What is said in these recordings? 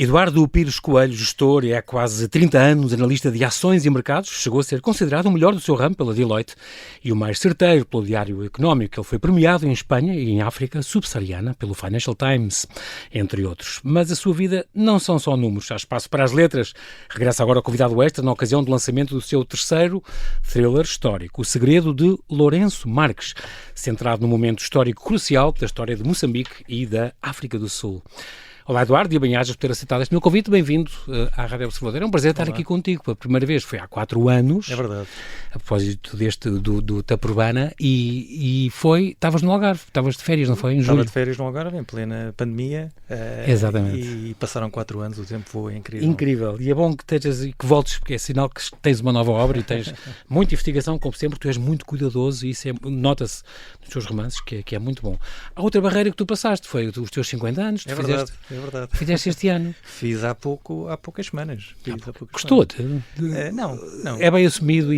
Eduardo Pires Coelho, gestor e há quase 30 anos analista de ações e mercados, chegou a ser considerado o melhor do seu ramo pela Deloitte e o mais certeiro pelo Diário Económico. Ele foi premiado em Espanha e em África subsaariana pelo Financial Times, entre outros. Mas a sua vida não são só números, há espaço para as letras. Regressa agora ao convidado extra na ocasião do lançamento do seu terceiro thriller histórico, O Segredo de Lourenço Marques, centrado num momento histórico crucial da história de Moçambique e da África do Sul. Olá, Eduardo, e bem-ajas por ter aceitado este meu convite. Bem-vindo à Rádio Observador. É um prazer estar aqui contigo pela primeira vez. Foi há 4 anos. É verdade. A propósito do Taprobana e estavas no Algarve, estavas de férias, não foi? Em julho. Estava de férias no Algarve, em plena pandemia. Exatamente. E passaram 4 anos, o tempo foi incrível. Incrível. E é bom que estejas e que voltes, porque é sinal que tens uma nova obra e tens muita investigação, como sempre, tu és muito cuidadoso e isso nota-se nos teus romances, que é muito bom. A outra barreira que tu passaste foi os teus 50 anos. É verdade, é verdade. Fizeste este ano. Fiz há poucas semanas. Gostou-te? Não. É bem assumido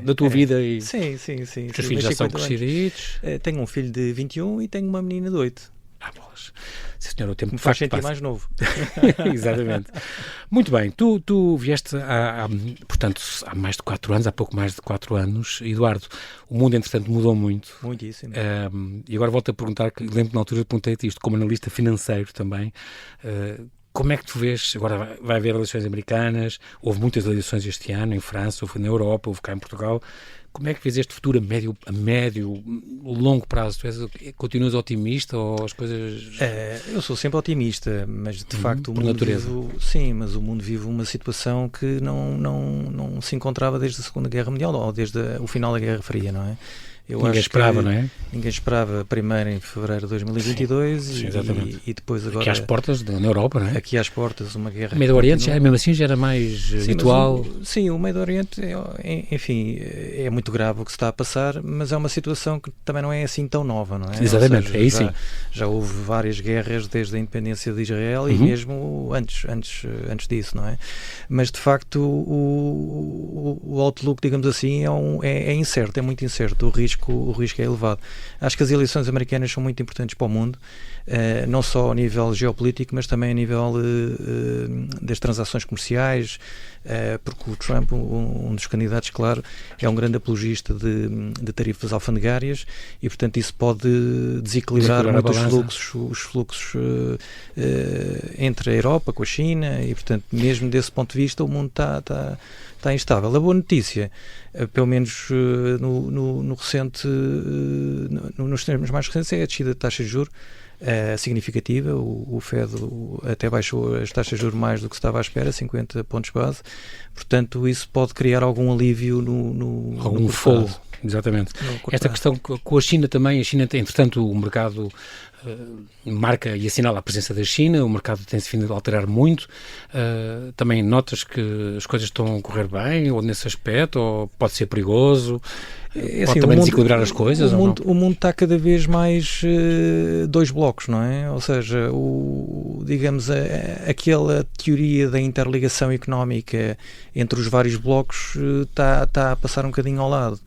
da tua vida? E... Sim. Os teus filhos já são crescidos? Tenho um filho de 21 e tenho uma menina de 8. Bolas. Sim, senhor, o tempo me faz sentir mais novo. Exatamente. Muito bem, tu vieste portanto, há mais de 4 anos, há pouco mais de 4 anos. Eduardo, o mundo, entretanto, mudou muito. Muitíssimo. E agora volto a perguntar, que lembro que na altura perguntei-te isto, como analista financeiro também, como é que tu vês, agora vai haver eleições americanas, houve muitas eleições este ano em França, houve na Europa, houve cá em Portugal. Como é que vês este futuro a médio, longo prazo? Continuas otimista ou as coisas... Eu sou sempre otimista, mas de facto por natureza. Mas o mundo vive uma situação que não se encontrava desde a Segunda Guerra Mundial ou desde o final da Guerra Fria, não é? Ninguém esperava, não é? Ninguém esperava primeiro em fevereiro de 2022 sim, e depois agora... Aqui às portas, na Europa, não é? Aqui às portas, uma guerra... O Médio Oriente, mesmo assim, já era mais habitual? O Médio Oriente, enfim, é muito grave o que se está a passar, mas é uma situação que também não é assim tão nova, não é? Exatamente, seja, é isso sim. Já houve várias guerras desde a independência de Israel e mesmo antes disso, não é? Mas, de facto, o outlook, digamos assim, é incerto, é muito incerto. O risco é elevado. Acho que as eleições americanas são muito importantes para o mundo, não só ao nível geopolítico, mas também a nível das transações comerciais, porque o Trump, um dos candidatos, claro, é um grande apologista de tarifas alfandegárias e, portanto, isso pode desequilibrar muito os fluxos entre a Europa com a China e, portanto, mesmo desse ponto de vista, o mundo está instável. A boa notícia, pelo menos nos termos mais recentes, é a descida de taxas de juros significativa. O Fed até baixou as taxas de juros mais do que se estava à espera, 50 pontos base. Portanto, isso pode criar algum alívio algum fôlego. Exatamente. Esta questão com a China também, a China tem, entretanto, o mercado marca e assinala a presença da China, o mercado tem-se vindo a alterar muito. Também notas que as coisas estão a correr bem, ou nesse aspecto, ou pode ser perigoso, pode também desequilibrar as coisas? O mundo está cada vez mais 2 blocos, não é? Ou seja, digamos, aquela teoria da interligação económica entre os vários blocos está a passar um bocadinho ao lado.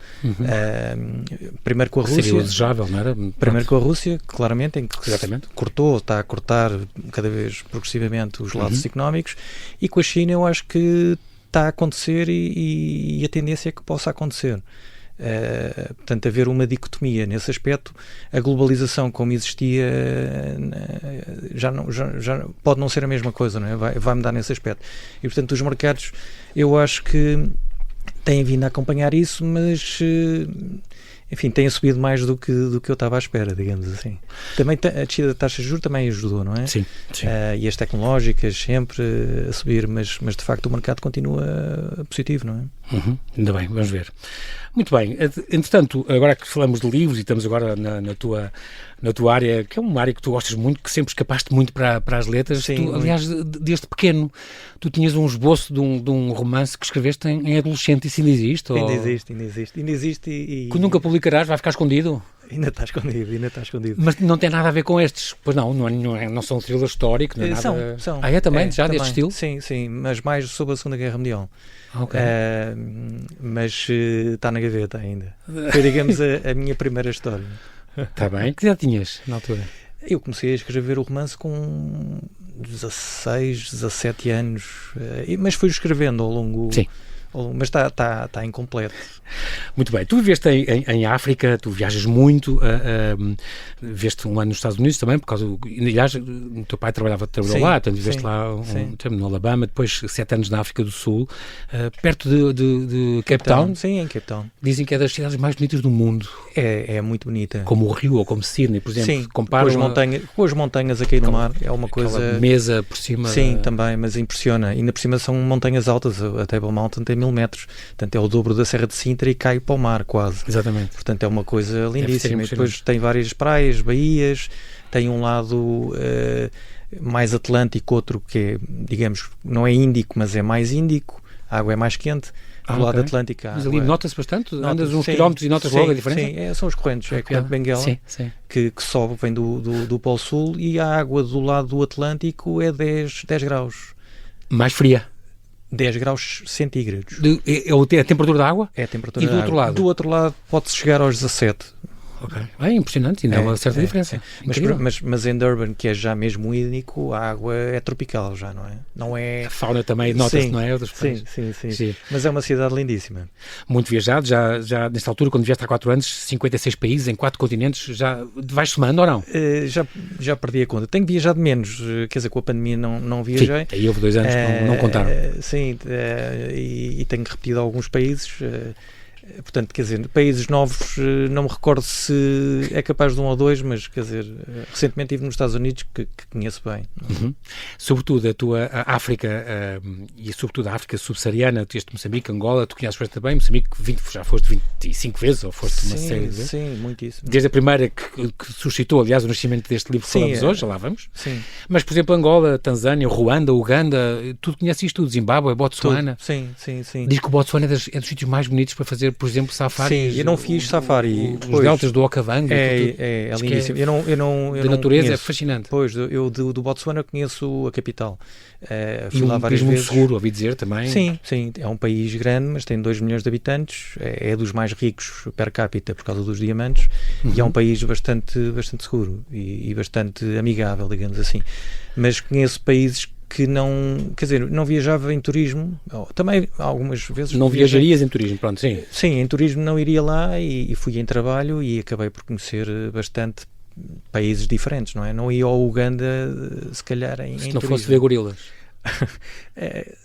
Primeiro com a Rússia. Seria o desejável, não era? Primeiro com a Rússia, claramente, em que exatamente. Está a cortar cada vez progressivamente os laços económicos, e com a China eu acho que está a acontecer e a tendência é que possa acontecer. Portanto, haver uma dicotomia nesse aspecto. A globalização como existia já pode não ser a mesma coisa, não é? Vai mudar nesse aspecto. E, portanto, os mercados, eu acho que têm vindo a acompanhar isso, mas enfim, têm subido mais do que eu estava à espera, digamos assim. Também a descida da taxa de juros também ajudou, não é? Sim. E as tecnológicas sempre a subir, mas de facto o mercado continua positivo, não é? Ainda bem, vamos ver. Muito bem. Entretanto, agora que falamos de livros e estamos agora na tua área, que é uma área que tu gostas muito, que sempre escapaste muito para as letras. Sim, tu, aliás, desde pequeno, tu tinhas um esboço de um romance que escreveste em adolescente. Isso ainda existe? Ainda existe que nunca publicarás? Vai ficar escondido? Ainda está escondido. Mas não tem nada a ver com estes? Pois não são thriller histórico, não é nada... São. Também? Deste estilo? Sim, mas mais sobre a Segunda Guerra Mundial. Okay. Mas está na gaveta ainda. Foi, digamos, a minha primeira história. Está bem. Que idade tinhas na altura? Eu comecei a escrever o romance com 16, 17 anos, mas fui escrevendo ao longo... Sim. Mas está incompleto. Muito bem. Tu viveste em África, tu viajas muito, viveste um ano nos Estados Unidos também, por causa aliás, o teu pai trabalhou lá, portanto viveste lá um tempo no Alabama, depois 7 anos na África do Sul, perto de Cape Town. Sim, em Cape Town. Dizem que é das cidades mais bonitas do mundo. É muito bonita. Como o Rio ou como Sydney, por exemplo. Sim, com as montanhas aqui no mar, é uma coisa... mesa por cima. Sim, também, mas impressiona. Ainda por cima são montanhas altas, a Table Mountain tem 1000 metros, portanto é o dobro da Serra de Sintra e cai para o mar quase. Exatamente. Portanto é uma coisa lindíssima. E depois tem várias praias, baías, tem um lado mais atlântico, outro que é, digamos, não é Índico, mas é mais Índico, a água é mais quente. Do lado Atlântico. Mas ali nota-se bastante? Andas uns quilómetros e notas logo a diferença? Sim, são as correntes. É a corrente Benguela que sobe, vem do Polo Sul, e a água do lado do Atlântico é 10 graus. Mais fria? 10 graus centígrados. É a temperatura da água? É a temperatura da água. E do outro lado? Do outro lado pode-se chegar aos 17. Ok. É impressionante, ainda é uma certa diferença. Mas em Durban, que é já mesmo Índico, a água é tropical já, não é? Não é... A fauna também nota-se, não é? Sim. Mas é uma cidade lindíssima. Muito viajado, já nesta altura, quando vieste há 4 anos, 56 países, em 4 continentes, já vais somando ou não? Já perdi a conta. Tenho viajado menos, quer dizer, com a pandemia não viajei. Sim, aí houve 2 anos que não contaram. Sim, e tenho repetido alguns países. Portanto, quer dizer, países novos, não me recordo se é capaz de 1 ou 2, mas, quer dizer, recentemente estive nos Estados Unidos, que conheço bem. Uhum. Sobretudo a tua África, e sobretudo a África subsaariana, tu este Moçambique, Angola, tu conheces bastante bem, Moçambique já foste 25 vezes, ou foste uma série de vezes? Sim, muitíssimo. Desde a primeira que suscitou, aliás, o nascimento deste livro que falamos hoje, lá vamos. Sim. Mas, por exemplo, Angola, Tanzânia, Ruanda, Uganda, tu conheces isto tudo, Zimbábue, Botsuana. Sim. Diz que o Botsuana é dos sítios mais bonitos para fazer, por exemplo, safaris. Sim, eu não fiz safari. Os deltas do Okavango. É lindíssimo. Da natureza conheço. É fascinante. Pois, eu do Botsuana conheço a capital. Fui e lá várias vezes. Muito seguro, ouvi dizer também. Sim, é um país grande, mas tem 2 milhões de habitantes, é dos mais ricos per capita por causa dos diamantes, e é um país bastante seguro e bastante amigável, digamos assim. Mas conheço países que não, quer dizer, não viajava em turismo, também algumas vezes... Não viajarias em turismo, pronto, sim. Sim, em turismo não iria lá e fui em trabalho e acabei por conhecer bastante países diferentes, não é? Não ia ao Uganda, se calhar, em turismo. Se não fosse ver gorilas.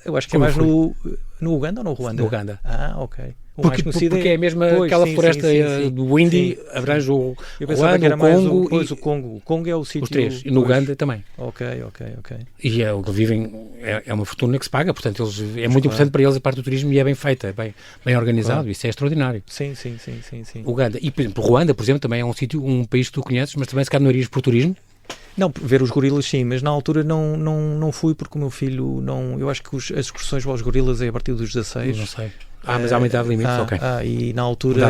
Eu acho que é mais no Uganda ou no Ruanda? No Uganda. Ok. Porque é mesmo aquela floresta do Indy, abrange o Ruanda, o Congo. O Congo. O Congo é o sítio... Os 3. E no Uganda também. Ok. E eles vivem... É uma fortuna que se paga, portanto, é muito importante para eles a parte do turismo e é bem feita, bem organizado. Isso é extraordinário. Sim. Uganda. E, por exemplo, Ruanda, por exemplo, também é um país que tu conheces, mas também se calhar não irias por turismo? Não, ver os gorilas sim, mas na altura não fui porque o meu filho não... Eu acho que as excursões aos gorilas é a partir dos 16. Não sei. Mas há uma idade limite, ok. E na altura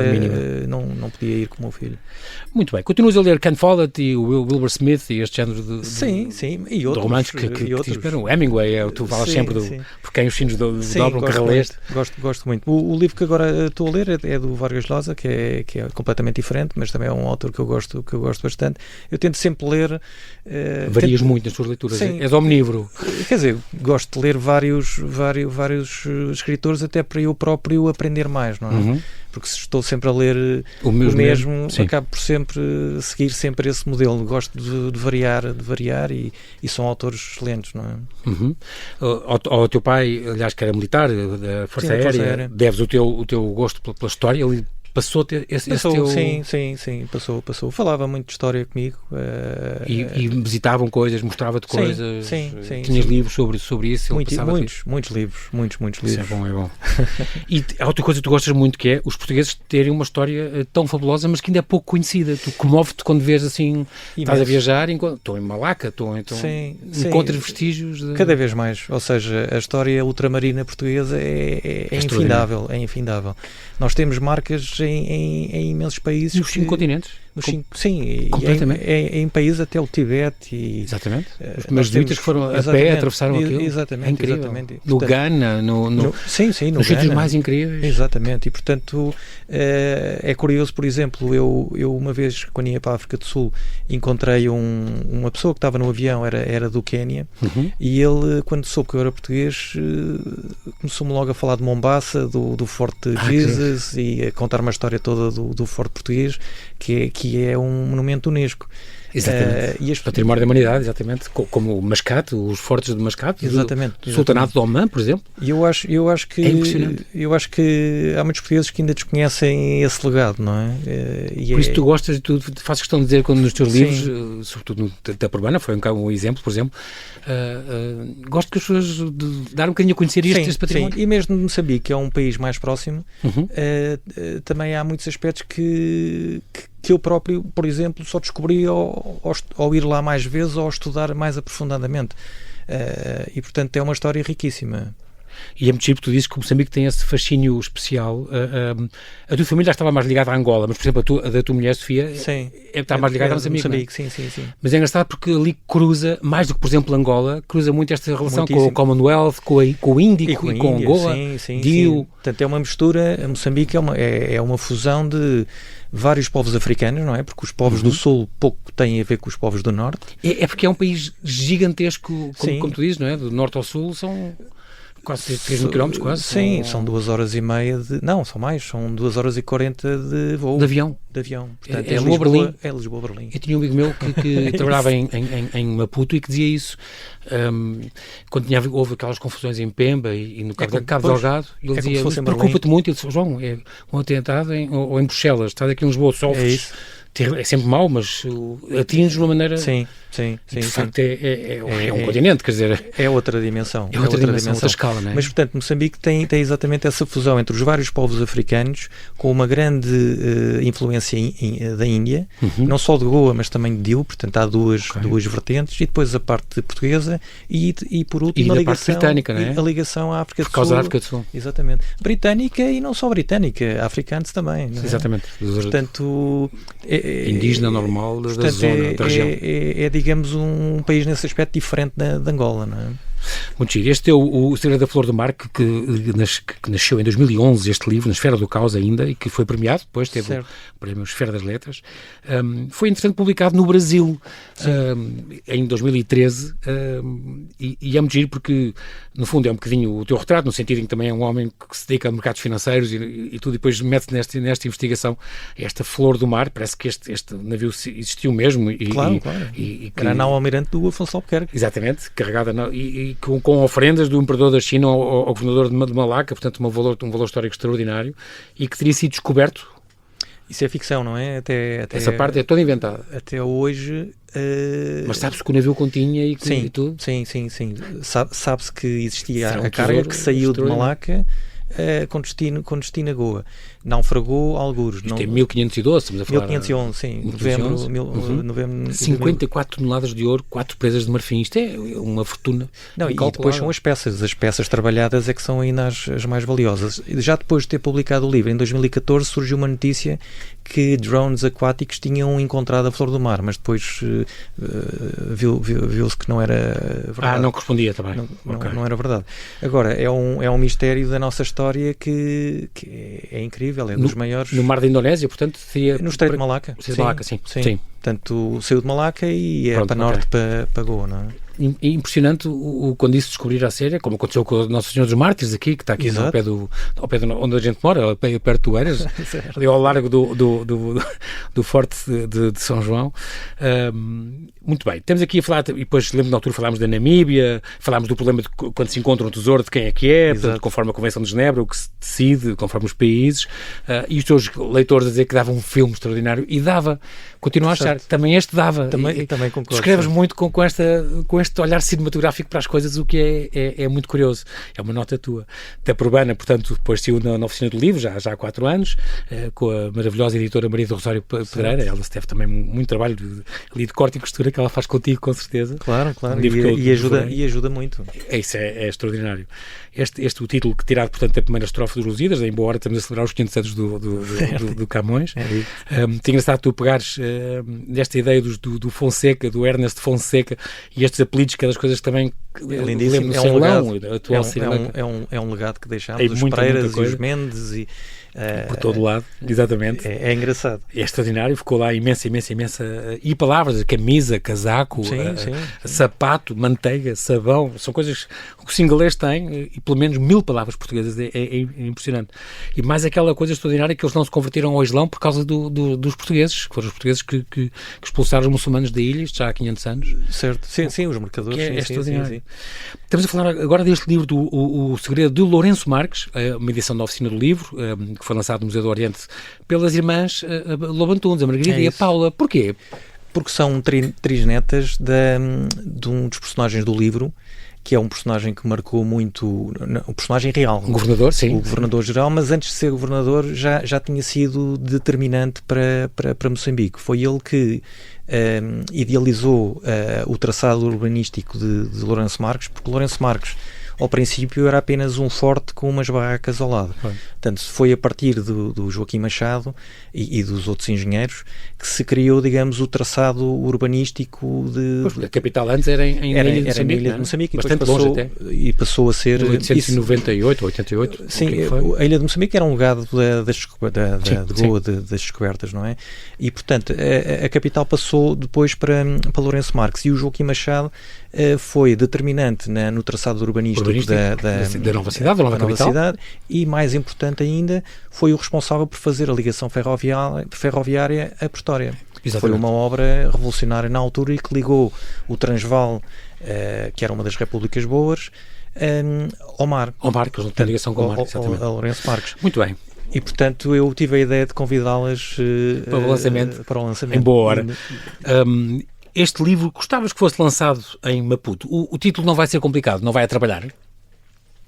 não podia ir com o meu filho. Muito bem. Continuas a ler Ken Follett e o Wilbur Smith e este género de sim, e outros, de romances que te inspiram. O Hemingway, tu falas sempre por quem os sinos dobram, que releste. Gosto muito. O livro que agora estou a ler é do Vargas Llosa, que é completamente diferente, mas também é um autor que eu gosto bastante. Eu tento sempre ler... Varias muito nas tuas leituras. Sim. És omnívoro. Quer dizer, gosto de ler vários escritores até para eu próprio aprender mais, não é? Uhum. Porque se estou sempre a ler o mesmo acabo por seguir sempre esse modelo. Gosto de variar e são autores excelentes, não é? Uhum. Ao teu pai, aliás, que era militar da Força Aérea, deves o teu gosto pela história. Ele passou a ter esse teu... Sim, passou. Falava muito de história comigo. E visitavam coisas, mostrava-te coisas. Sim. Tinhas livros sobre isso? Muitos livros. Isso é bom. E há outra coisa que tu gostas muito, que é os portugueses terem uma história tão fabulosa, mas que ainda é pouco conhecida. Tu comove-te quando vês assim, estás a viajar, estou em Malaca, encontras vestígios de... Cada vez mais. Ou seja, a história ultramarina portuguesa é infindável. Nós temos marcas em imensos países. Nos 5 continentes? Sim, completamente. Em países até o Tibete. Exatamente. Os primeiros jesuítas que foram a pé, atravessaram aquilo. Exatamente. É incrível. Exatamente. No Ghana, nos sítios mais incríveis. Exatamente. E, portanto, é curioso, por exemplo, eu uma vez, quando ia para a África do Sul, encontrei uma pessoa que estava no avião, era do Quénia, e ele, quando soube que eu era português, começou-me logo a falar de Mombasa, do Forte Jesus, e a contar uma história toda do Forte Português, que é um monumento Unesco. Exatamente. Património da Humanidade, exatamente. Como o Mascate, os fortes de Mascate, exatamente. Sultanato de Oman, por exemplo. E eu acho que é impressionante. Eu acho que há muitos portugueses que ainda desconhecem esse legado, não é? Por isso tu gostas, tu fazes questão de dizer quando nos teus livros, sobretudo no Tempo Urbano, foi um exemplo, por exemplo, gosto que as pessoas dar um bocadinho a conhecer este património. Sim. E mesmo de Moçambique, que é um país mais próximo, também há muitos aspectos que eu próprio, por exemplo, só descobri ao ir lá mais vezes ou ao estudar mais aprofundadamente. E, portanto, é uma história riquíssima. E é muito giro, tu dizes que o Moçambique tem esse fascínio especial. A tua família estava mais ligada a Angola, mas, por exemplo, a da tua mulher, Sofia, está mais ligada a Moçambique. Sim. Mas é engraçado porque ali cruza, mais do que, por exemplo, Angola, cruza muito esta relação com o Commonwealth, com o Índico e com Angola. Sim. Portanto, é uma mistura. A Moçambique é uma fusão de vários povos africanos, não é? Porque os povos do Sul pouco têm a ver com os povos do Norte. É porque é um país gigantesco, como tu dizes, não é? Do Norte ao Sul são quase 3 mil quilómetros, quase. Sim, são 2 horas e meia não, são mais, são 2 horas e 40 de voo. De avião. Portanto, é Lisboa-Berlim. É Lisboa-Berlim. Eu tinha um amigo meu que trabalhava em Maputo e que dizia isso. Quando houve aquelas confusões em Pemba e no Cabo Delgado, ele dizia, preocupa-te muito. Ele disse, João, é um atentado ou em Bruxelas, estás aqui em Lisboa, sofres. É sempre mau, mas atinge de uma maneira... Sim. De facto, é um continente, quer dizer... É outra dimensão. É outra dimensão, outra escala, não é? Mas, portanto, Moçambique tem exatamente essa fusão entre os vários povos africanos, com uma grande influência da Índia, não só de Goa, mas também de Diu, portanto, há duas vertentes, e depois a parte portuguesa, e por último, a ligação britânica, não é? A ligação à África do Sul. Por causa da África do Sul. Exatamente. Britânica e não só britânica, africanos também. Não é? Exatamente. Portanto... indígena normal da zona, da região. Digamos, um país nesse aspecto diferente de Angola, não é? Muito giro. Este é o Segredo da Flor do Mar, que nasceu em 2011, este livro, na Esfera do Caos ainda, e que foi premiado, depois teve o prémio Esfera das Letras. Foi, entretanto, publicado no Brasil em 2013, e é muito giro porque, no fundo, é um bocadinho o teu retrato, no sentido em que também é um homem que se dedica a mercados financeiros e tu depois metes nesta investigação esta Flor do Mar. Parece que este navio existiu mesmo. Claro. Era a nau almirante do Afonso Albuquerque. Exatamente, carregada com ofrendas do imperador da China ao governador de Malaca, portanto um valor histórico extraordinário, e que teria sido descoberto. Isso é ficção, não é? Essa parte é toda inventada. Até hoje... Mas sabe-se que o navio continha e tudo? Sim. Sabe-se que existia a carga que saiu de Malaca com destino a Goa. Naufragou algures. Isto é 1512, estamos a falar. 1511, sim. Novembro 54 toneladas de ouro, 4 presas de marfim. Isto é uma fortuna. Não, e depois são as peças trabalhadas é que são ainda as mais valiosas. Já depois de ter publicado o livro, em 2014, surgiu uma notícia que drones aquáticos tinham encontrado a Flor do Mar, mas depois viu-se que não era verdade. Não correspondia também. Não era verdade. Agora, é um mistério da nossa história que é incrível, é dos maiores... No mar da Indonésia, portanto, seria... No Estreito de Malaca. Sim. Portanto, saiu de Malaca e para norte, para Goa, não é? Impressionante quando isso descobrir a sério, como aconteceu com o Nosso Senhor dos Mártires aqui, que está aqui ao pé onde a gente mora, perto do Eiras, ali ao largo do Forte de São João. Muito bem, temos aqui a falar, e depois lembro na altura falámos da Namíbia, falámos do problema de quando se encontra um tesouro, de quem é que é, portanto, conforme a Convenção de Genebra, o que se decide, conforme os países, e os teus leitores a dizer que dava um filme extraordinário, e dava, continuo a achar, também este dava. Também concordo. Escreves muito com este este olhar cinematográfico para as coisas, o que é muito curioso. É uma nota tua. Tempo Urbana, portanto, depois saiu na Oficina do Livro, já há 4 anos, com a maravilhosa editora Maria do Rosário Pedreira. Ela teve também muito trabalho ali de corte e costura que ela faz contigo, com certeza. Claro. E ajuda muito. Isso é extraordinário. Este o título que tirado, portanto, da primeira estrofe dos Lusíadas, embora estamos a celebrar os 500 anos do Camões. Tinha engraçado tu pegares desta ideia do Fonseca, do Ernest Fonseca, e estes apelidos, que é das coisas que também lembro no Ceilão, atual é um legado que deixámos, os Pereiras e os Mendes e por todo lado, exatamente. É engraçado. É extraordinário, ficou lá imensa. E palavras, camisa, casaco, sapato, manteiga, sabão, são coisas que o singalês tem, e pelo menos 1000 palavras portuguesas, é impressionante. E mais aquela coisa extraordinária que eles não se converteram ao Islão por causa dos portugueses, que foram os portugueses que expulsaram os muçulmanos da ilha, isto já há 500 anos. Certo, sim, os mercadores. É extraordinário. Sim. Estamos a falar agora deste livro, O Segredo, de Lourenço Marques, uma edição da Oficina do Livro, que foi lançado no Museu do Oriente pelas irmãs Lobo Antunes, a Margarida e a Paula. Porquê? Porque são trisnetas de um dos personagens do livro, que é um personagem que marcou muito, um personagem real. Um governador, sim. O governador-geral, mas antes de ser governador já tinha sido determinante para Moçambique. Foi ele que idealizou o traçado urbanístico de Lourenço Marques, porque Lourenço Marques, ao princípio, era apenas um forte com umas barracas ao lado. Portanto, foi a partir do Joaquim Machado e dos outros engenheiros que se criou, digamos, o traçado urbanístico de... Pois, a capital antes era na Ilha de Moçambique, bastante longe até. E passou a ser... 1898 ou 88? Sim, a Ilha de Moçambique era um legado de Goa, das descobertas, não é? E, portanto, a capital passou depois para Lourenço Marques, e o Joaquim Machado foi determinante no traçado urbanístico da nova cidade, da nova capital. Cidade, e, mais importante ainda, foi o responsável por fazer a ligação ferroviária a Pretória. Exatamente. Foi uma obra revolucionária na altura e que ligou o Transvaal, que era uma das repúblicas boas, ao mar. Ao mar, que eles não têm ligação com o mar, exatamente. A Lourenço Marques. Muito bem. E, portanto, eu tive a ideia de convidá-las para o lançamento. Em boa hora. Este livro, gostavas que fosse lançado em Maputo? O título não vai ser complicado? Não vai atrapalhar?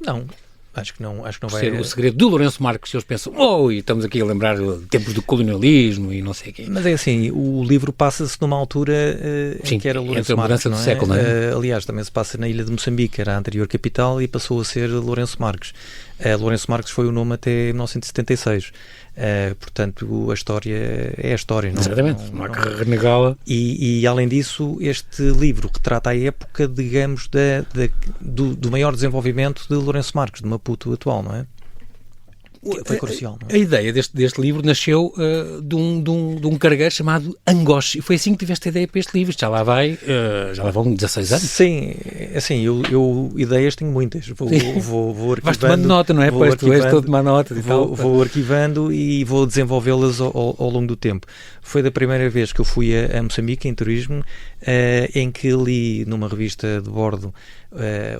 Não. Acho que não vai... Ser O Segredo, de Lourenço Marques, eles pensam, e estamos aqui a lembrar tempos do colonialismo e não sei o quê. Mas é assim, o livro passa-se numa altura em que era Lourenço Marques, do século, não é? Aliás, também se passa na Ilha de Moçambique, era a anterior capital, e passou a ser Lourenço Marques. Lourenço Marques foi o nome até 1976. Portanto, a história é a história. Exatamente, não há que renegá-la. E, além disso, este livro retrata a época, digamos, do maior desenvolvimento de Lourenço Marques, de Maputo atual, não é? Foi crucial. Não é? A ideia deste livro nasceu de um cargueiro chamado Angoche, e foi assim que tiveste a ideia para este livro. Já lá vão 16 anos. Sim, assim, eu ideias tenho muitas. Vou arquivando. Vais tomando nota, não é? Pois tu és todo tomar notas e tal. Vou arquivando e vou desenvolvê-las ao longo do tempo. Foi da primeira vez que eu fui a Moçambique, em turismo, em que li numa revista de bordo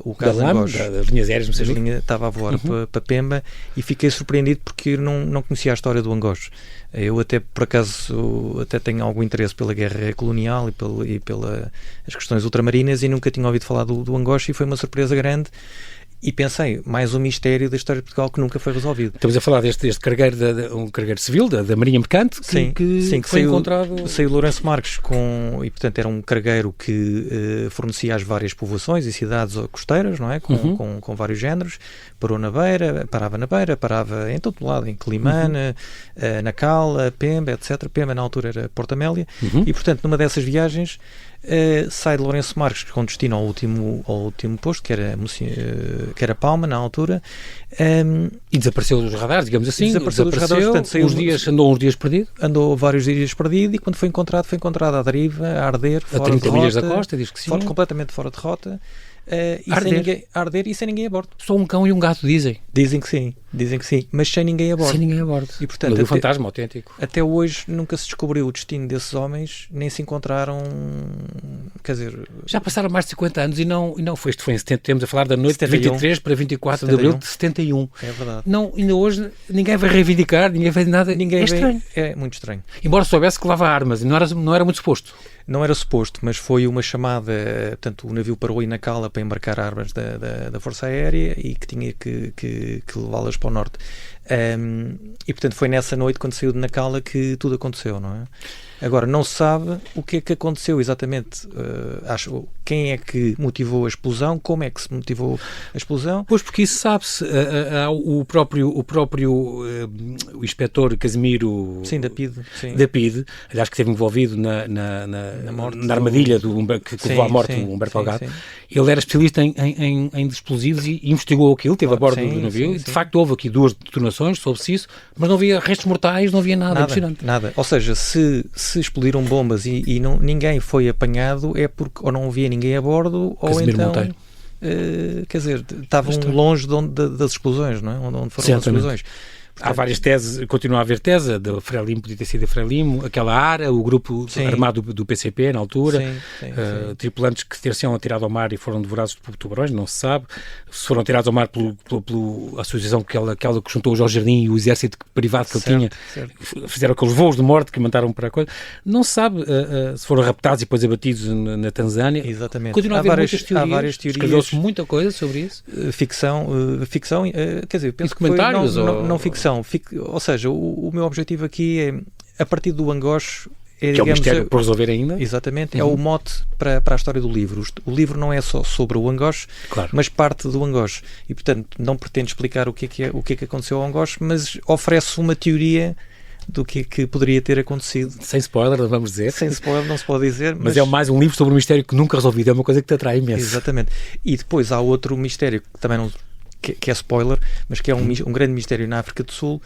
o caso Angoche. Das linhas aéreas de Moçambique. Estava a voar para Pemba, e fiquei surpreendido porque não conhecia a história do Angoche. Eu até, por acaso, tenho algum interesse pela guerra colonial e pelas questões ultramarinas, e nunca tinha ouvido falar do Angoche, e foi uma surpresa grande. E pensei, mais um mistério da história de Portugal que nunca foi resolvido. Estamos a falar deste cargueiro, um cargueiro civil, da Marinha Mercante, que foi encontrado... Saiu Lourenço Marques e, portanto, era um cargueiro que fornecia às várias povoações e cidades costeiras, não é? Com vários géneros. Parava na beira, parava em todo lado, em Climane, na Cala, Pemba, etc. Pemba, na altura, era Porto Amélia. E, portanto, numa dessas viagens, sai de Lourenço Marques com destino ao último posto, que era Palma, na altura, e desapareceu dos radares, digamos assim. Desapareceu dos radares, portanto, andou uns dias perdido. Andou vários dias perdido, e quando foi encontrado à deriva, a arder, a 30 milhas da costa, diz que sim. Completamente fora de rota. Arder e sem ninguém a bordo. Só um cão e um gato, dizem. Dizem que sim, mas sem ninguém a bordo. Sem ninguém a bordo. E, portanto, um fantasma autêntico. Até hoje nunca se descobriu o destino desses homens, nem se encontraram, quer dizer... Já passaram mais de 50 anos e não foi. Isto foi em 70, temos a falar da noite 71, de 23 para 24 de abril de 71. É verdade. Não, ainda hoje ninguém vai reivindicar, ninguém faz nada. É estranho. É muito estranho. Embora soubesse que levava armas e não era muito exposto. Não era suposto, mas foi uma chamada, portanto, o navio parou em Nacala para embarcar armas da Força Aérea e que tinha que levá-las para o norte. E, portanto, foi nessa noite, quando saiu de Nacala, que tudo aconteceu, não é? Agora, não se sabe o que é que aconteceu exatamente. Quem é que motivou a explosão, como é que se motivou a explosão. Pois, porque isso sabe-se. O próprio o inspetor Casimiro... Sim, da PIDE. Sim. Da PIDE, aliás, que esteve envolvido na armadilha que levou à morte do Humberto Delgado. Sim. Ele era especialista em explosivos e investigou aquilo, esteve a bordo do navio. De facto, houve aqui 2 detonações, soube-se isso, mas não havia restos mortais, não havia nada impressionante. Nada. Ou seja, se explodiram bombas e ninguém foi apanhado, é porque ou não havia ninguém a bordo, ou então... quer dizer, estavam longe das explosões, não é? Onde foram as explosões. Há várias teses, continua a haver tese, da Frelimo podia ter sido a Frelimo, aquela ARA, o grupo armado do PCP na altura, tripulantes que ter-se-ão atirado ao mar e foram devorados por tubarões, não se sabe, se foram atirados ao mar pela associação aquela que juntou o Jorge Jardim e o exército privado que ele tinha, fizeram aqueles voos de morte que mandaram para a coisa, não se sabe se foram raptados e depois abatidos na Tanzânia. Exatamente. Continua a haver muitas teorias, há várias teorias, escreveu-se muita coisa sobre isso. Ficção, quer dizer, penso que comentários não ficção. Ou seja, o meu objetivo aqui é, a partir do Angoche, que é o mistério por resolver ainda. Exatamente, é o mote para a história do livro. O livro não é só sobre o Angoche, mas parte do Angoche. E, portanto, não pretende explicar o que é que aconteceu ao Angoche, mas oferece uma teoria do que é que poderia ter acontecido. Sem spoiler, vamos dizer. Sem spoiler, não se pode dizer. Mas é mais um livro sobre um mistério que nunca resolvido. É uma coisa que te atrai imenso. Exatamente. E depois há outro mistério que também não... Que é spoiler, mas que é um grande mistério na África do Sul,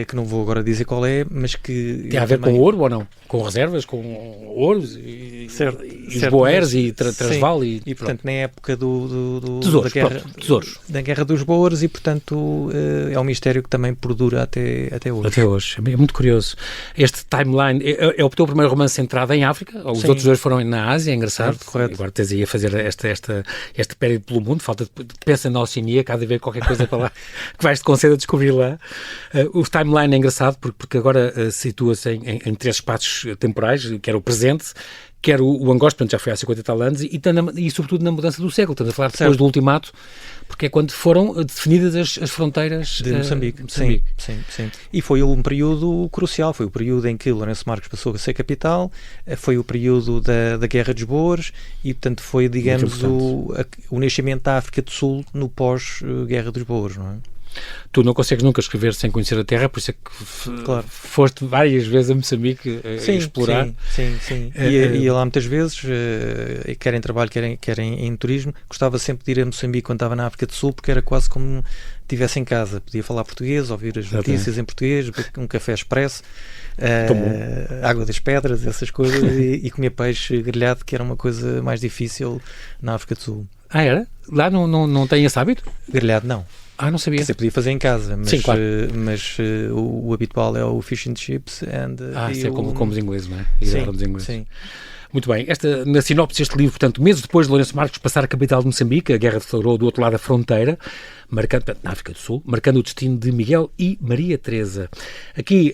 que não vou agora dizer qual é, mas que... Tem a ver com ouro ou não? Com reservas, com ouros e os boeres e Transvaal e portanto, na época tesouros. Da Guerra dos Boers, e, portanto, é um mistério que também perdura até hoje. Até hoje. É muito curioso. Este timeline, é o teu primeiro romance centrado em África? Os outros 2 foram na Ásia, é engraçado. Certo, correto. Agora tens aí a fazer este périplo pelo mundo, pensa na Oceania, cada vez qualquer coisa para lá que vais-te conceder a descobrir lá. O timeline é engraçado porque agora situa-se em 3 espaços temporais, quer o presente, quer o Angoche, portanto já foi há 50 e tal anos, e sobretudo na mudança do século. Estamos a falar depois do ultimato, porque é quando foram definidas as fronteiras de Moçambique. Sim. E foi um período crucial, foi o período em que Lourenço Marques passou a ser capital, foi o período da Guerra dos Boers e, portanto, foi, digamos, o nascimento da África do Sul no pós-Guerra dos Boers, não é? Tu não consegues nunca escrever sem conhecer a terra, por isso é que foste várias vezes a Moçambique a explorar. Sim. Ia lá muitas vezes, quer em trabalho, quer em turismo. Gostava sempre de ir a Moçambique quando estava na África do Sul, porque era quase como estivesse em casa. Podia falar português, ouvir as notícias em português, beber um café expresso, água das pedras, essas coisas, e comer peixe grelhado, que era uma coisa mais difícil na África do Sul. Ah, era? Lá não tem esse hábito? Grelhado, não. Não sabia. Você podia fazer em casa, mas, sim, claro. mas o habitual é o fish and chips. Isso é como os ingleses, não é? Sim. Muito bem. Na sinopse deste livro, portanto, meses depois de Lourenço Marques passar a capital de Moçambique, a guerra deflagrou do outro lado da fronteira, na África do Sul, marcando o destino de Miguel e Maria Teresa. Aqui,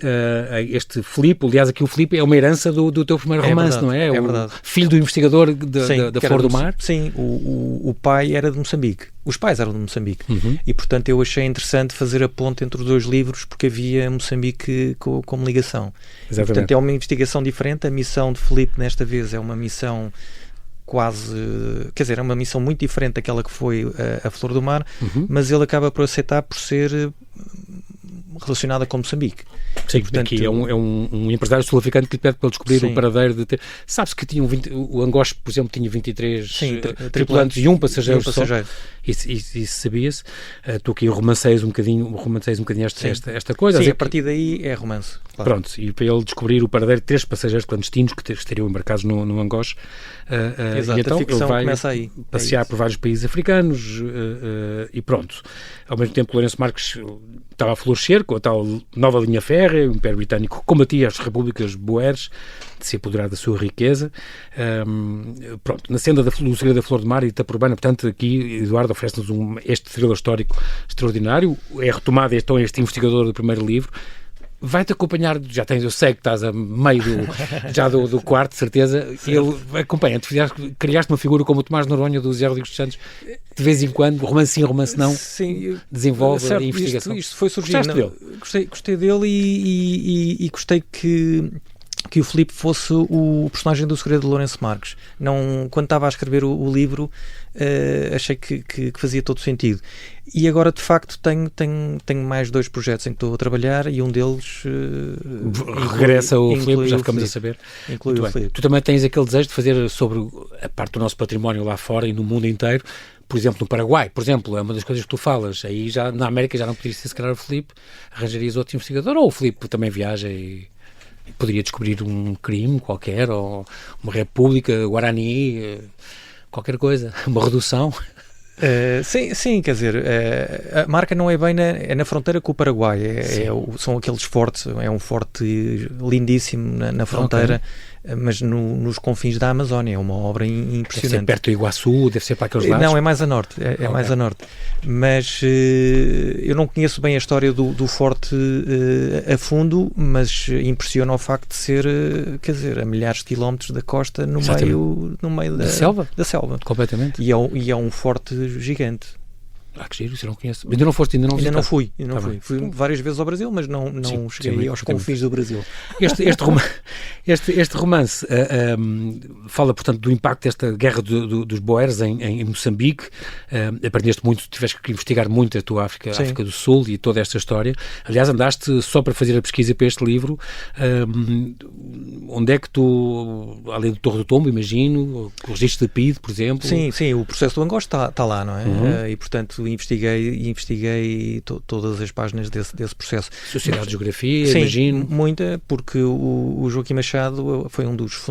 este Filipe, aliás, aqui o Filipe é uma herança do teu primeiro romance, não é? É verdade. Filho do investigador da Flor do Mar. Sim, o pai era de Moçambique. Os pais eram de Moçambique. E, portanto, eu achei interessante fazer a ponte entre os 2 livros, porque havia Moçambique como ligação. Exatamente. E, portanto, é uma investigação diferente. A missão de Filipe, nesta vez, é uma missão quase... Quer dizer, é uma missão muito diferente daquela que foi a Flor do Mar, mas ele acaba por aceitar por ser relacionada com Moçambique. Sim, portanto, aqui é um empresário sul-africano que lhe pede para ele descobrir o paradeiro de ter... Sabe-se que o Angoche, por exemplo, tinha 23 tripulantes e um passageiro só. Isso sabia-se. Tu aqui romanceias um bocadinho esta coisa. Sim, a partir daí é romance. Claro. Pronto, e para ele descobrir o paradeiro de 3 passageiros clandestinos que estariam embarcados no Angoche. Exato, e então a ficção ele vai começa aí. passear por vários países africanos e pronto. Ao mesmo tempo, Lourenço Marques estava a florescer com a tal nova linha férrea, o Império Britânico combatia as repúblicas boeres de se apoderar da sua riqueza. Pronto, na senda do segredo da Flor do Mar e Itapurbana, portanto, aqui Eduardo oferece-nos este thriller histórico extraordinário. É retomado então este investigador do primeiro livro. vai-te acompanhar, eu sei que estás a meio do quarto, de certeza, ele acompanha-te, criaste uma figura como o Tomás Noronha do José Rodrigues dos Santos, de vez em quando, romance sim, romance não, sim, desenvolve a investigação. Isto foi surgindo. Gostei dele e gostei que o Filipe fosse o personagem do Segredo de Lourenço Marques. Quando estava a escrever o livro, achei que fazia todo sentido. E agora, de facto, tenho mais 2 projetos em que estou a trabalhar e um deles... regressa o Filipe, já ficamos a saber. Inclui o Filipe. Tu também tens aquele desejo de fazer sobre a parte do nosso património lá fora e no mundo inteiro. Por exemplo, no Paraguai, por exemplo, é uma das coisas que tu falas. Aí já na América já não podias ser, se calhar, o Filipe, arranjarias outro investigador, ou o Filipe também viaja e poderia descobrir um crime qualquer, ou uma república, Guarani, qualquer coisa, uma redução. Sim, quer dizer, a marca não é bem na fronteira com o Paraguai, são aqueles fortes, é um forte lindíssimo na fronteira, mas nos confins da Amazónia, é uma obra impressionante. Deve ser perto do Iguaçu, deve ser para aqueles lados? Não, é mais a norte, mais a norte, mas eu não conheço bem a história do forte a fundo, mas impressiona o facto de ser, quer dizer, a milhares de quilómetros da costa no meio da selva. Completamente. E é um forte gigante. Que giro, isso eu não conheço. Ainda não foste, ainda não fui. Fui várias vezes ao Brasil, mas não cheguei aos confins do Brasil. Este romance fala, portanto, do impacto desta guerra dos Boeres em Moçambique. Aprendeste muito, tiveste que investigar muito a tua África do Sul e toda esta história. Aliás, andaste só para fazer a pesquisa para este livro. Onde é que tu, além do Torre do Tombo, imagino, o registro de PIDE, por exemplo? Sim, o processo do Angosto está lá, não é? E, portanto, investiguei todas as páginas desse processo. Sociedade de Geografia, imagino. Muita, porque o Joaquim Machado foi um dos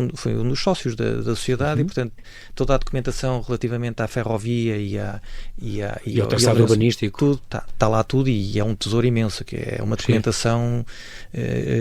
sócios da sociedade e, portanto, toda a documentação relativamente à ferrovia e ao traçado urbanístico. Tudo, está lá tudo, e é um tesouro imenso, que é uma documentação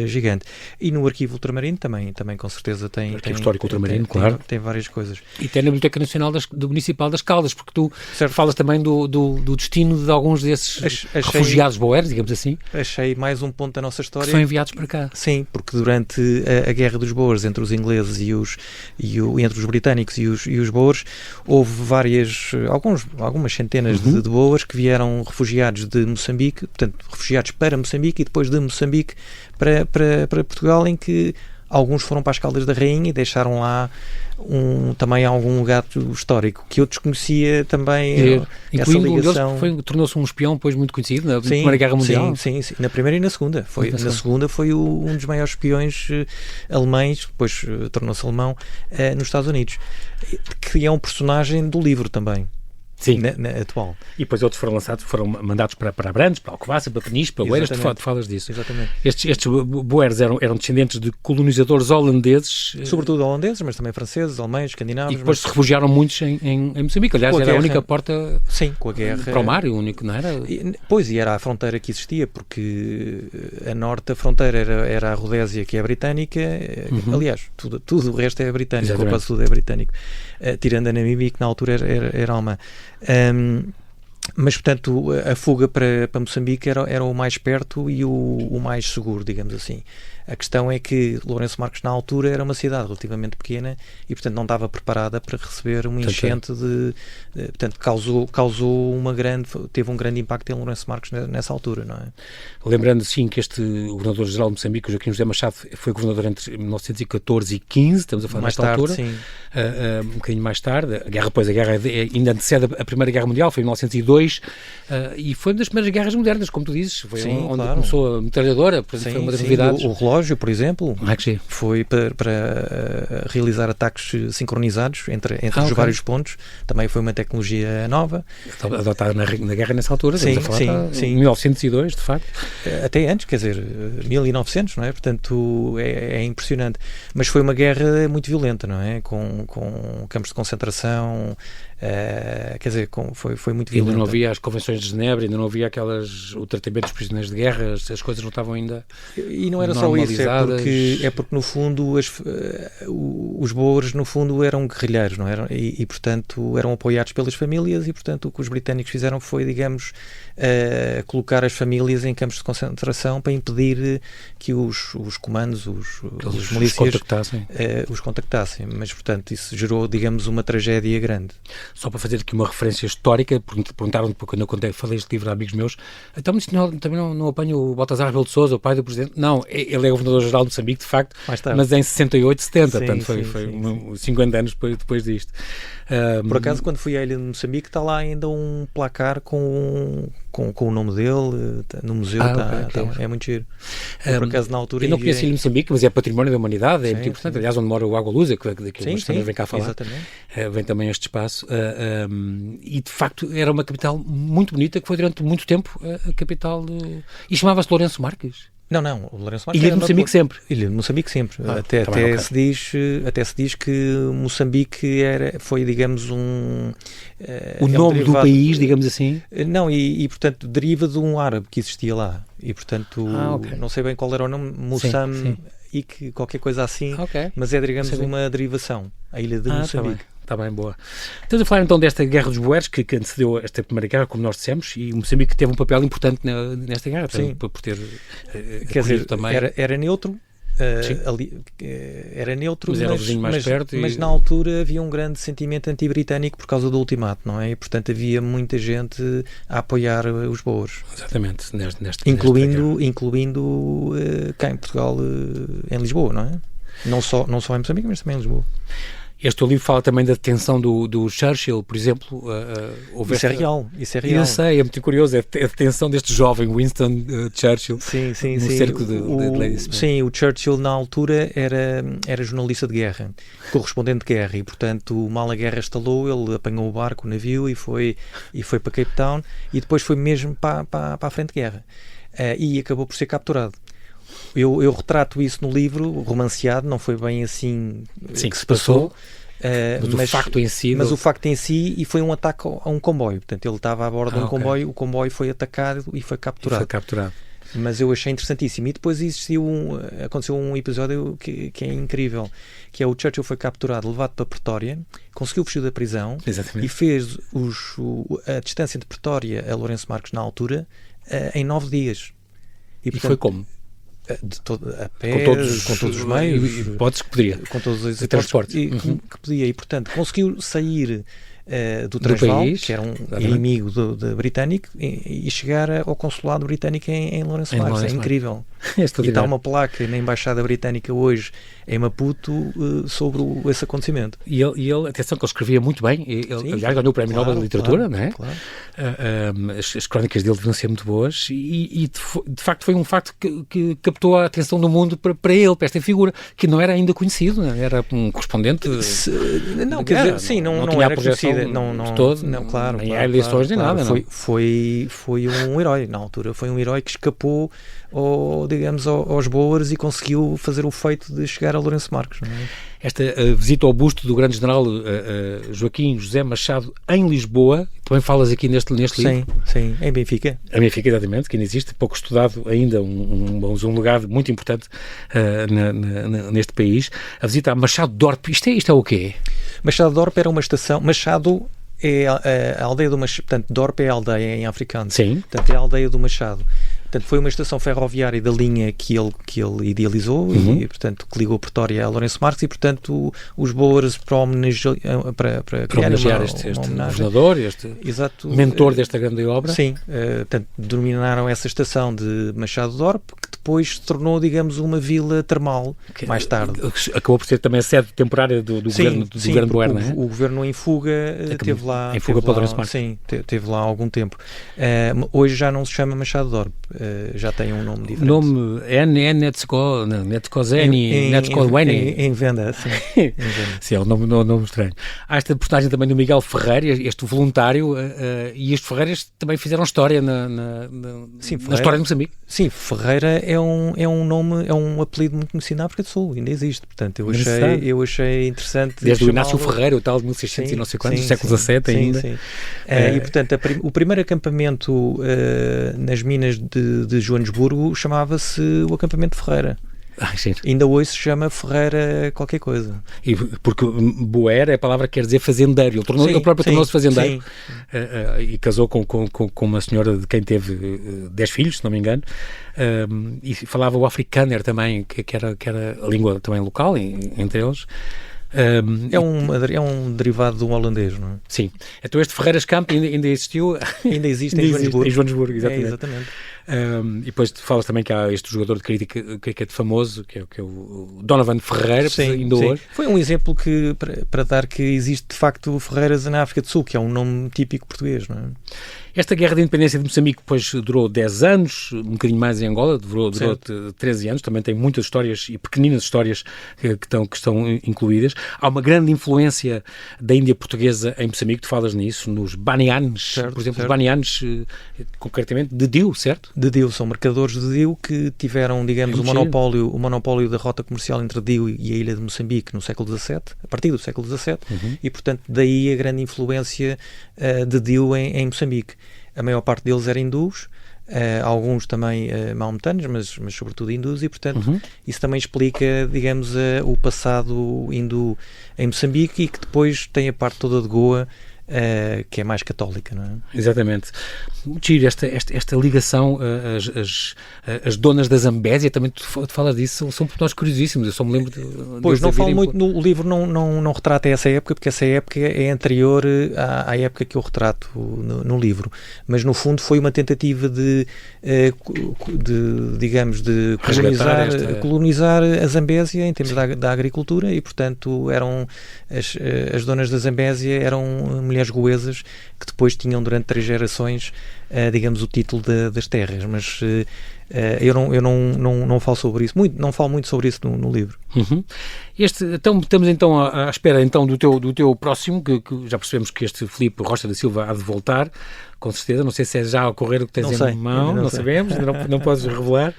gigante. E no arquivo ultramarino também com certeza tem... O arquivo histórico ultramarino, claro. Tem várias coisas. E tem na Biblioteca Nacional do Municipal das Caldas, porque tu falas também do destino de alguns desses refugiados boeres, digamos assim. Achei mais um ponto da nossa história. Que são enviados para cá. Sim, porque durante a Guerra dos Boers entre os ingleses entre os britânicos e os boers, houve algumas centenas de boers que vieram refugiados de Moçambique, portanto, refugiados para Moçambique e depois de Moçambique para Portugal, em que alguns foram para as Caldas da Rainha e deixaram lá também algum legado histórico que eu desconhecia também. Essa ligação. Tornou-se um espião depois muito conhecido na Primeira Guerra Mundial. Sim, na Primeira e na Segunda. Na Segunda foi um dos maiores espiões alemães, depois tornou-se alemão, nos Estados Unidos, que é um personagem do livro também. Sim. Atual. E depois outros foram mandados para Abrantes, para Alcobaça, para Peniche, para Oeiras, tu falas disso. Exatamente. Estes boeres eram descendentes de colonizadores holandeses. Sobretudo holandeses, mas também franceses, alemães, escandinavos. E depois se refugiaram muitos em Moçambique. Aliás, era a única porta com a guerra, para o mar, o único, não era? E era a fronteira que existia, porque a norte da fronteira era a Rodésia, que é britânica. Aliás, tudo o resto é britânico, o passo tudo é britânico. Tirando a Namíbia, que na altura era alemã. Mas, portanto, a fuga para Moçambique era o mais perto e o mais seguro, digamos assim. A questão é que Lourenço Marques, na altura, era uma cidade relativamente pequena e, portanto, não estava preparada para receber uma enchente portanto, teve um grande impacto em Lourenço Marques nessa altura, não é? Lembrando, sim, que este governador-geral de Moçambique, o Joaquim José Machado, foi governador entre 1914 e 15, estamos a falar nesta altura. Sim. Um bocadinho mais tarde. A guerra ainda antecede a Primeira Guerra Mundial, foi em 1902, e foi uma das primeiras guerras modernas, como tu dizes. Foi onde começou a metralhadora, foi uma das novidades. O relógio, por exemplo, foi para realizar ataques sincronizados entre os vários pontos. Também foi uma tecnologia nova. Adotada na guerra nessa altura, sim, em 1902, de facto. Até antes, quer dizer, 1900, não é? Portanto, é impressionante. Mas foi uma guerra muito violenta, não é? Com campos de concentração, quer dizer, foi muito violenta. Ainda não havia as convenções de Genebra, ainda não havia o tratamento dos prisioneiros de guerra, as coisas não estavam ainda e não era só isso, é porque no fundo os boers no fundo eram guerrilheiros, não eram? E portanto eram apoiados pelas famílias e portanto o que os britânicos fizeram foi, digamos, colocar as famílias em campos de concentração para impedir que os comandos, os milícias os contactassem, mas portanto isso gerou, digamos, uma tragédia grande. Só para fazer aqui uma referência histórica, perguntaram-me quando eu falei este livro a amigos meus, então mas também não apanho o Baltasar Rebelo de Sousa, o pai do presidente? Não, ele é governador-geral de Moçambique, de facto, mas em 68, 70, portanto foi 50 anos depois disto. Por acaso, quando fui à ilha de Moçambique, está lá ainda um placar com o nome dele no museu, é muito giro. Por acaso, na altura... Eu não conheço a ilha de Moçambique, mas é património da humanidade, é muito importante. Aliás, onde mora o Água Lusa, que hoje também vem cá falar, vem também a este espaço. E, de facto, era uma capital muito bonita, que foi durante muito tempo a capital e chamava-se Lourenço Marques. Não, o Lourenço Marques Ilha de Moçambique sempre. Ilha de Moçambique sempre. Até se diz que Moçambique foi, digamos, o nome do país, digamos assim? Não, e portanto deriva de um árabe que existia lá. E portanto, não sei bem qual era o nome, Moçam e que qualquer coisa assim, mas é, digamos, uma derivação. A Ilha de Moçambique. Está bem, boa. Estamos a falar então desta Guerra dos Boeres, que antecedeu esta Primeira Guerra, como nós dissemos, e o Moçambique teve um papel importante nesta guerra, por ter quer dizer, também. Era neutro, era neutro, mas era um vizinho mais perto. Mas na altura havia um grande sentimento anti-britânico por causa do ultimato, não é? E portanto havia muita gente a apoiar os boers. Exatamente, incluindo cá em Portugal, em Lisboa, não é? Não só em Moçambique, mas também em Lisboa. Este livro fala também da detenção do Churchill, por exemplo. Isso é real. Eu sei, é muito curioso. É a detenção deste jovem Winston Churchill no cerco de Ladysmith. Sim, o Churchill na altura era jornalista de guerra, correspondente de guerra, e portanto mal a guerra estalou, ele apanhou o barco, o navio e foi para Cape Town e depois foi mesmo para a frente de guerra e acabou por ser capturado. Eu retrato isso no livro, romanceado, não foi bem assim que se passou. Mas o facto em si, e foi um ataque a um comboio. Portanto, ele estava a bordo de um comboio, o comboio foi atacado e foi capturado. Mas eu achei interessantíssimo. E depois aconteceu um episódio que é incrível, que é o Churchill foi capturado, levado para Pretória, conseguiu fugir da prisão. Exatamente. E fez a distância de Pretória a Lourenço Marques na altura em 9 dias. E portanto, foi como? A pé, com todos os meios, hipóteses que poderia, com todos os transporte que podia, e portanto conseguiu sair do Transvaal, que era um inimigo do britânico, e chegar ao consulado britânico em Lourenço Marques. É incrível. E está uma placa na Embaixada Britânica hoje em Maputo sobre esse acontecimento. E ele, atenção, que ele escrevia muito bem. Ele, aliás, ganhou o Prémio Nobel de Literatura, não é? Claro. As crónicas dele deviam ser muito boas e de facto foi um facto que captou a atenção do mundo para ele, para esta figura, que não era ainda conhecido, não é? Era um correspondente não era conhecida. Claro. Nem há eleições nem nada. Foi um herói na altura. Foi um herói que escapou aos boers e conseguiu fazer o feito de chegar a Lourenço Marques. Não é? Esta visita ao busto do grande general Joaquim José Machado em Lisboa, também falas aqui neste livro. Sim, em Benfica. Em Benfica, exatamente, que ainda existe, pouco estudado ainda, um legado muito importante neste país. A visita a Machado de Orpe, isto é o quê? Machado de Orpe era uma estação. Machado é a aldeia do Machado, portanto, Dorpe é a aldeia em africano. Sim. Portanto, é a aldeia do Machado. Portanto, foi uma estação ferroviária da linha que ele idealizou e, portanto, que ligou Pretória a Lourenço Marques e, portanto, os boers para homenagear este governador, este mentor desta grande obra. Sim, portanto, denominaram essa estação de Machado de Orpe, que depois se tornou, digamos, uma vila termal, mais tarde. Acabou por ser também a sede temporária do governo Boer, não é? O governo em fuga teve lá... Em fuga para Lourenço Marques. Sim, teve lá há algum tempo. Hoje já não se chama Machado de Orpe. Já tem um nome diferente. O nome é Netkozeni, Netkozweni. Em venda, sim. Sim, é um nome estranho. Há esta personagem também do Miguel Ferreira, este voluntário, e estes Ferreiras também fizeram história na história de Moçambique. Sim, Ferreira é um nome, é um apelido muito conhecido na África do Sul, ainda existe, portanto eu achei interessante. Desde o Inácio Ferreira, o tal de 1600 e não sei quantos, século XVII ainda. Sim. E portanto o primeiro acampamento nas minas de Joanesburgo chamava-se o acampamento Ferreira. Ainda hoje se chama Ferreira qualquer coisa. E porque Boer, a palavra quer dizer fazendeiro. Ele próprio tornou-se fazendeiro e casou com uma senhora de quem teve 10 filhos, se não me engano, e falava o afrikaner também, que era a língua também local, entre eles. É um derivado do holandês, não é? Sim. Então este Ferreiras Camp ainda existiu. Ainda existe em Joanesburgo. Em Joanesburgo, exatamente. Exatamente. E depois falas também que há este jogador de cricket famoso, que é o Donovan Ferreira, ainda hoje. Foi um exemplo para dar que existe de facto Ferreiras na África do Sul, que é um nome típico português, não é? Esta guerra de independência de Moçambique depois durou 10 anos, um bocadinho mais em Angola, durou 13 anos, também tem muitas histórias e pequeninas histórias que estão incluídas. Há uma grande influência da Índia portuguesa em Moçambique, tu falas nisso, nos Banianes, por exemplo, os Banianes, concretamente, de Diu, certo? De Diu, são mercadores de Diu que tiveram, digamos, o monopólio da rota comercial entre Diu e a ilha de Moçambique no século XVII, a partir do século XVII, e portanto daí a grande influência de Diu em Moçambique. A maior parte deles eram hindus, alguns também maometanos, mas sobretudo hindus, e portanto isso também explica, digamos, o passado hindu em Moçambique, e que depois tem a parte toda de Goa, que é mais católica, não é? Exatamente. Giro, esta ligação, as donas da Zambésia, também tu falas disso, são pormenores curiosíssimos, eu só me lembro de... Pois, não falo muito, o livro não retrata essa época, porque essa época é anterior à época que eu retrato no livro, mas no fundo foi uma tentativa de digamos, de colonizar a Zambésia em termos da agricultura, e portanto eram as donas da Zambésia eram mulheres goesas que depois tinham durante 3 gerações, digamos, o título das terras, mas eu não falo sobre isso, não falo muito sobre isso no livro. Então, estamos então à espera então do teu próximo, que já percebemos que este Filipe Rocha da Silva há de voltar, com certeza. Não sei se é já a ocorrer o que tens em mão, não sabemos, não podes revelar,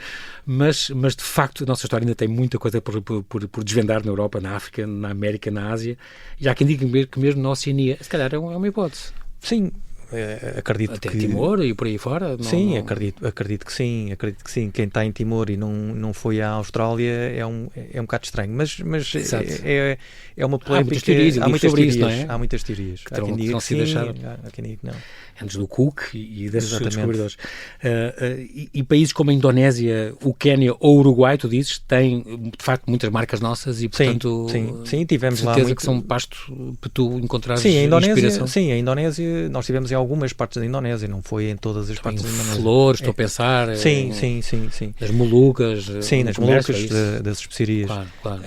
mas de facto a nossa história ainda tem muita coisa por desvendar na Europa, na África, na América, na Ásia, e há quem diga que mesmo na Oceania, se calhar é uma hipótese. Sim. Acredito até que Timor e por aí fora? Acredito que sim. Quem está em Timor e não foi à Austrália é um bocado estranho, mas é uma polémica. Há muitas teorias. Há quem diga que sim, há quem diga que não. Antes do Cook e desses descobridores. E países como a Indonésia, o Quénia ou o Uruguai, tu dizes, têm de facto muitas marcas nossas e portanto sim, tivemos lá certeza que são pasto para tu encontrares inspiração. Sim, a Indonésia, nós tivemos em algumas partes da Indonésia, não foi em todas as partes da Indonésia. Flores, estou a pensar. Sim. Nas Molucas. Sim, nas Molucas, das especiarias. Claro.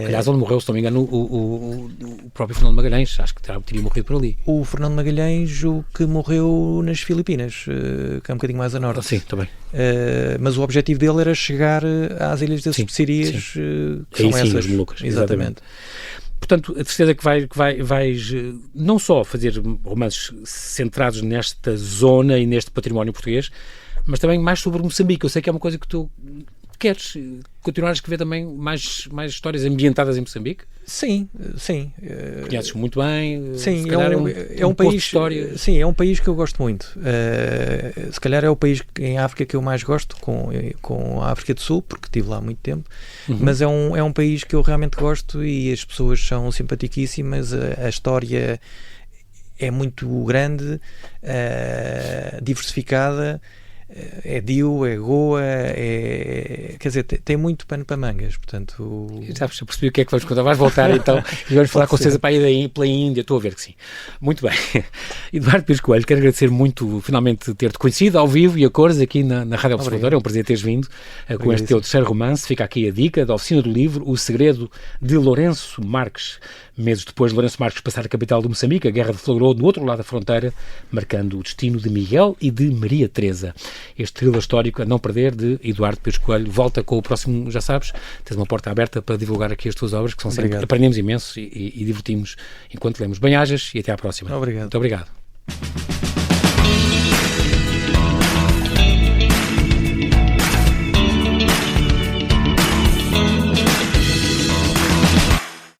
Aliás, onde morreu, se não me engano, o próprio Fernando Magalhães, acho que teria morrido por ali. O Fernando Magalhães, o que morreu nas Filipinas, que é um bocadinho mais a norte. Sim, também. Mas o objetivo dele era chegar às Ilhas das Especiarias, que são essas. As Molucas. Exatamente. Portanto, a certeza que vais não só fazer romances centrados nesta zona e neste património português, mas também mais sobre Moçambique. Eu sei que é uma coisa que tu queres continuar a escrever também mais histórias ambientadas em Moçambique? Sim. Conheces muito bem? Sim, se calhar é um país de história. Sim, é um país que eu gosto muito. Se calhar é o país em África que eu mais gosto, com a África do Sul, porque estive lá há muito tempo. Mas é um país que eu realmente gosto e as pessoas são simpaticíssimas. A história é muito grande, diversificada. É Diu, é Goa, quer dizer, tem muito pano para mangas, portanto... Já percebi o que é que vamos contar, vais voltar então e vamos falar com vocês pela Índia, estou a ver que sim. Muito bem. Eduardo Pires Coelho, quero agradecer muito finalmente ter-te conhecido ao vivo e a cores aqui na Rádio Observador, é um prazer teres vindo com este teu terceiro romance. Fica aqui a dica da Oficina do Livro, O Segredo de Lourenço Marques. Meses depois de Lourenço Marques passar a capital de Moçambique, a guerra deflagrou do outro lado da fronteira, marcando o destino de Miguel e de Maria Teresa. Este thriller histórico a não perder de Eduardo Pires Coelho volta com o próximo, já sabes, tens uma porta aberta para divulgar aqui as tuas obras, que são sempre, aprendemos imenso e divertimos enquanto lemos. Bem-ajas e até à próxima. Obrigado. Muito obrigado.